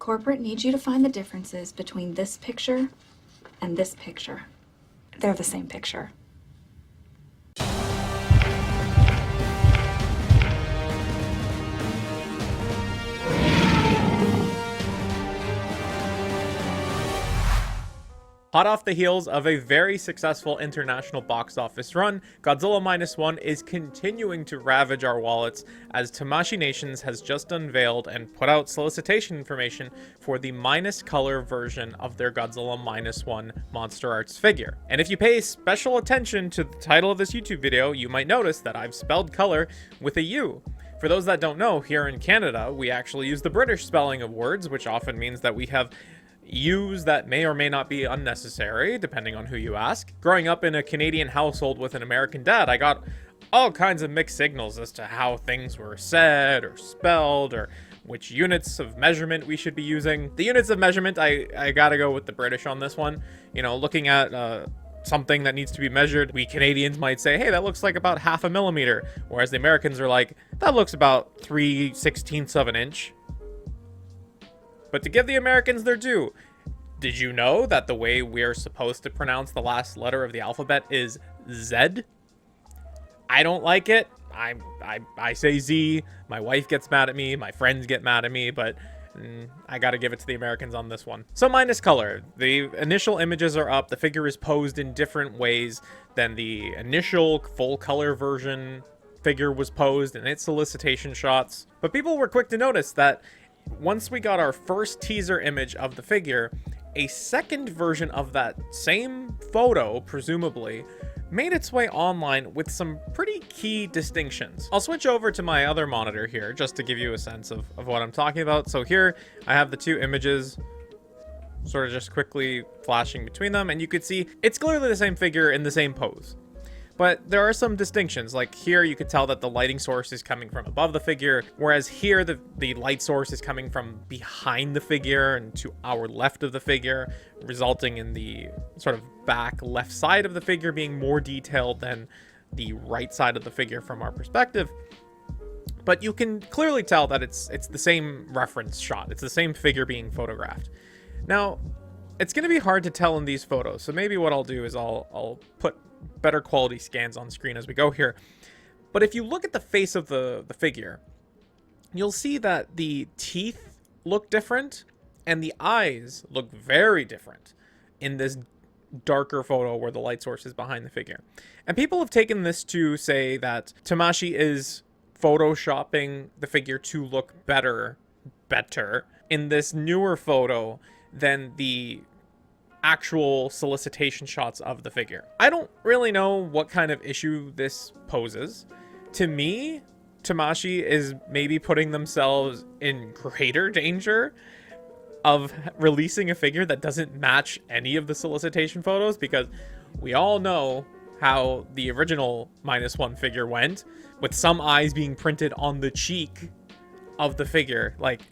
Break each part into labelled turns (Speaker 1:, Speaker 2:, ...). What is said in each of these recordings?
Speaker 1: Corporate needs you to find the differences between this picture and this picture. They're the same picture.
Speaker 2: Hot off the heels of a very successful international box office run, Godzilla Minus One is continuing to ravage our wallets as Tamashii Nations has just unveiled and put out solicitation information for the minus color version of their Godzilla Minus One MonsterArts figure. And if you pay special attention to the title of this YouTube video, you might notice that I've spelled color with a U. For those that don't know, here in Canada, we actually use the British spelling of words, which often means that we have U's that may or may not be unnecessary, depending on who you ask. Growing up in a Canadian household with an American dad, I got all kinds of mixed signals as to how things were said or spelled or which units of measurement we should be using. The units of measurement, I gotta go with the British on this one. You know, looking at something that needs to be measured, we Canadians might say, hey, that looks like about 1/2 millimeter, whereas the Americans are like, that looks about 3/16 of an inch. But to give the Americans their due, did you know that the way we're supposed to pronounce the last letter of the alphabet is Z? I don't like it. I say Z. My wife gets mad at me. My friends get mad at me, but I gotta give it to the Americans on this one. So minus color. The initial images are up. The figure is posed in different ways than the initial full color version figure was posed in its solicitation shots. But people were quick to notice that once we got our first teaser image of the figure, a second version of that same photo, presumably, made its way online with some pretty key distinctions. I'll switch over to my other monitor here just to give you a sense of what I'm talking about. So here I have the two images sort of just quickly flashing between them, and you could see it's clearly the same figure in the same pose. But there are some distinctions, like here you could tell that the lighting source is coming from above the figure, whereas here the light source is coming from behind the figure and to our left of the figure, resulting in the sort of back left side of the figure being more detailed than the right side of the figure from our perspective. But you can clearly tell that it's the same reference shot. It's the same figure being photographed. Now, it's going to be hard to tell in these photos, so maybe what I'll do is I'll put better quality scans on screen as we go here. But if you look at the face of the figure, you'll see that the teeth look different and the eyes look very different in this darker photo where the light source is behind the figure. And people have taken this to say that Tamashii is photoshopping the figure to look better in this newer photo than the actual solicitation shots of the figure. I don't really know what kind of issue this poses. To me, Tamashii is maybe putting themselves in greater danger of releasing a figure that doesn't match any of the solicitation photos, because we all know how the original Minus One figure went, with some eyes being printed on the cheek of the figure. Like,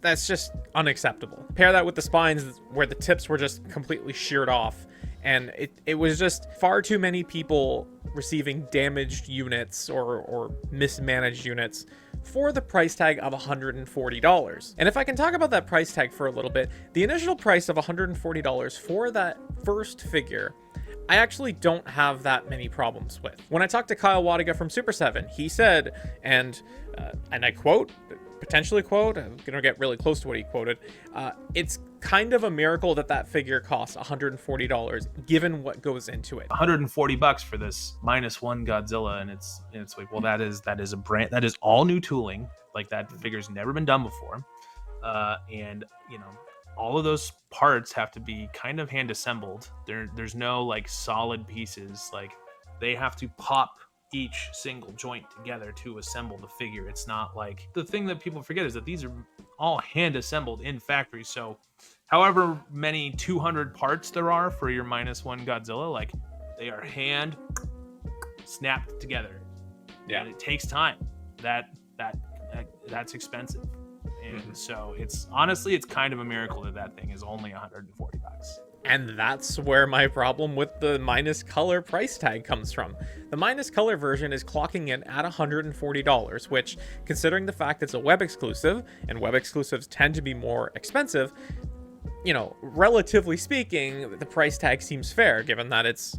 Speaker 2: that's just unacceptable. Pair that with the spines where the tips were just completely sheared off, and it was just far too many people receiving damaged units or mismanaged units for the price tag of $140. And if I can talk about that price tag for a little bit, the initial price of $140 for that first figure, I actually don't have that many problems with. When I talked to Kyle Wadiga from Super 7, he said, and I quote, potentially quote, I'm gonna get really close to what he quoted, it's kind of a miracle that figure costs $140 given what goes into it.
Speaker 3: $140 for this Minus One Godzilla, and it's like, well, that is a brand, that is all new tooling, like that figure's never been done before, and you know, all of those parts have to be kind of hand assembled. There's no like solid pieces, like they have to pop each single joint together to assemble the figure. It's not like, the thing that people forget is that these are all hand assembled in factory. So however many 200 parts there are for your Minus One Godzilla, like they are hand snapped together.
Speaker 2: Yeah,
Speaker 3: and it takes time. That's expensive. And so it's honestly, it's kind of a miracle that thing is only $140.
Speaker 2: And that's where my problem with the minus color price tag comes from. The minus color version is clocking in at $140, which, considering the fact it's a web exclusive, and web exclusives tend to be more expensive, you know, relatively speaking, the price tag seems fair, given that it's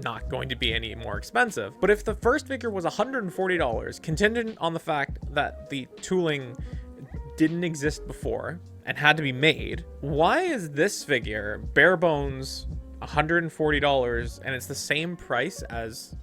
Speaker 2: not going to be any more expensive. But if the first figure was $140, contingent on the fact that the tooling didn't exist before and had to be made, why is this figure bare bones $140 and it's the same price as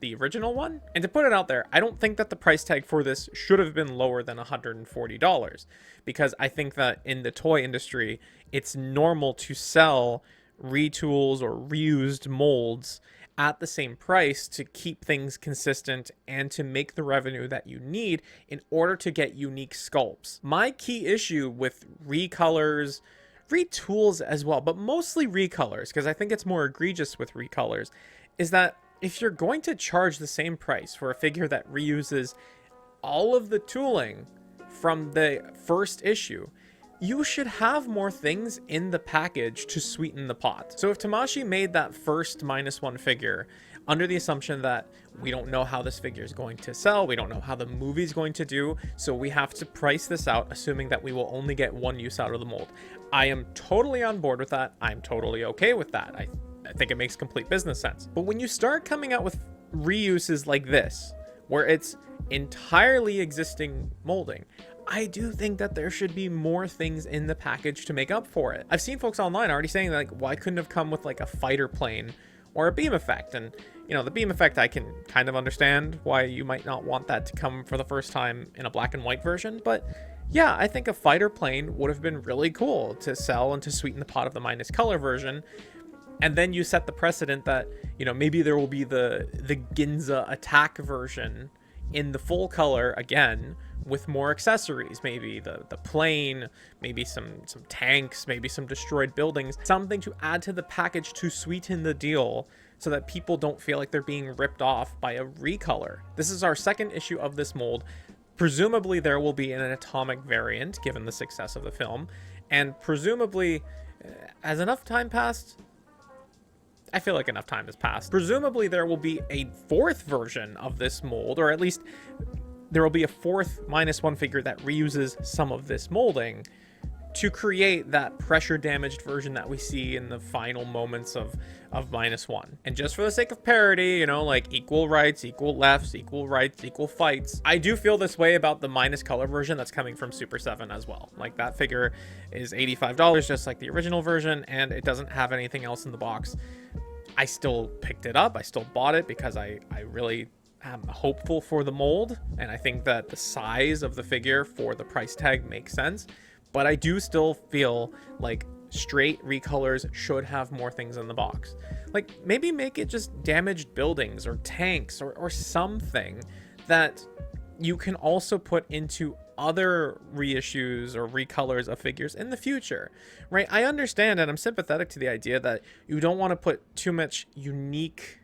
Speaker 2: the original one? And to put it out there, I don't think that the price tag for this should have been lower than $140, because I think that in the toy industry, it's normal to sell retools or reused molds at the same price to keep things consistent and to make the revenue that you need in order to get unique sculpts. My key issue with recolors, retools as well, but mostly recolors, because I think it's more egregious with recolors, is that if you're going to charge the same price for a figure that reuses all of the tooling from the first issue, you should have more things in the package to sweeten the pot. So if Tamashii made that first -1 figure under the assumption that we don't know how this figure is going to sell, we don't know how the movie's going to do, so we have to price this out assuming that we will only get one use out of the mold, I am totally on board with that. I'm totally okay with that. I think it makes complete business sense. But when you start coming out with reuses like this, where it's entirely existing molding, I do think that there should be more things in the package to make up for it. I've seen folks online already saying like, why couldn't have come with like a fighter plane or a beam effect? And you know, the beam effect, I can kind of understand why you might not want that to come for the first time in a black and white version, but yeah, I think a fighter plane would have been really cool to sell and to sweeten the pot of the minus color version. And then you set the precedent that, you know, maybe there will be the Ginza attack version in the full color again, with more accessories, maybe the plane, maybe some tanks, maybe some destroyed buildings, something to add to the package to sweeten the deal so that people don't feel like they're being ripped off by a recolor. This is our second issue of this mold. Presumably there will be an atomic variant given the success of the film, and presumably, has enough time passed? I feel like enough time has passed. Presumably there will be a fourth version of this mold, or at least there will be a fourth -1 figure that reuses some of this molding to create that pressure damaged version that we see in the final moments of -1. And just for the sake of parity, you know, like equal rights, equal lefts, equal rights, equal fights, I do feel this way about the minus color version that's coming from Super 7 as well. Like, that figure is $85 just like the original version, and it doesn't have anything else in the box. I still picked it up, I still bought it because I really am hopeful for the mold, and I think that the size of the figure for the price tag makes sense, but I do still feel like straight recolors should have more things in the box. Like, maybe make it just damaged buildings or tanks or something that you can also put into other reissues or recolors of figures in the future, right? I understand, and I'm sympathetic to the idea that you don't want to put too much unique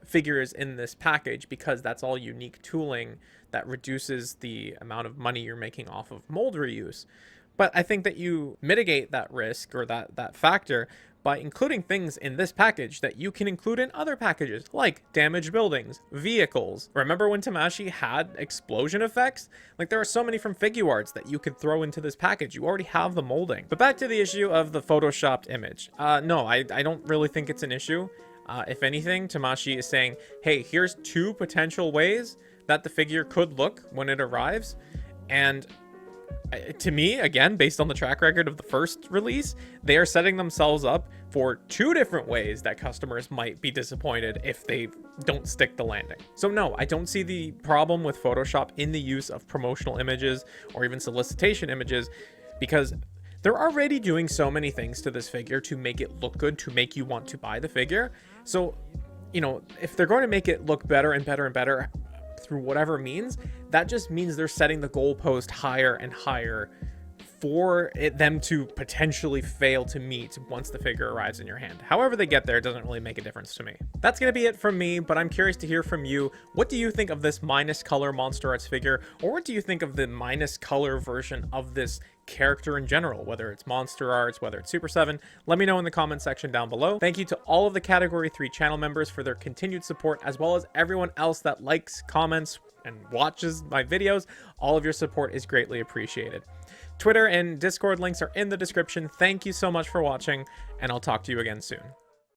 Speaker 2: figures in this package because that's all unique tooling that reduces the amount of money you're making off of mold reuse. But I think that you mitigate that risk or that factor by including things in this package that you can include in other packages, like damaged buildings, vehicles. Remember when Tamashii had explosion effects? Like, there are so many from Figuarts that you could throw into this package. You already have the molding. But back to the issue of the photoshopped image. No, I don't really think it's an issue. If anything, Tamashii is saying, hey, here's two potential ways that the figure could look when it arrives. And to me, again, based on the track record of the first release, they are setting themselves up for two different ways that customers might be disappointed if they don't stick the landing. So no, I don't see the problem with Photoshop in the use of promotional images or even solicitation images, because they're already doing so many things to this figure to make it look good, to make you want to buy the figure. So, you know, if they're going to make it look better and better and better through whatever means, that just means they're setting the goalpost higher and higher for them to potentially fail to meet once the figure arrives in your hand. However they get there, it doesn't really make a difference to me. That's going to be it from me, but I'm curious to hear from you. What do you think of this minus color MonsterArts figure, or what do you think of the minus color version of this character in general, whether it's Monster Arts, whether it's Super 7, let me know in the comment section down below. Thank you to all of the Category 3 channel members for their continued support, as well as everyone else that likes, comments, and watches my videos. All of your support is greatly appreciated. Twitter and Discord links are in the description. Thank you so much for watching, and I'll talk to you again soon.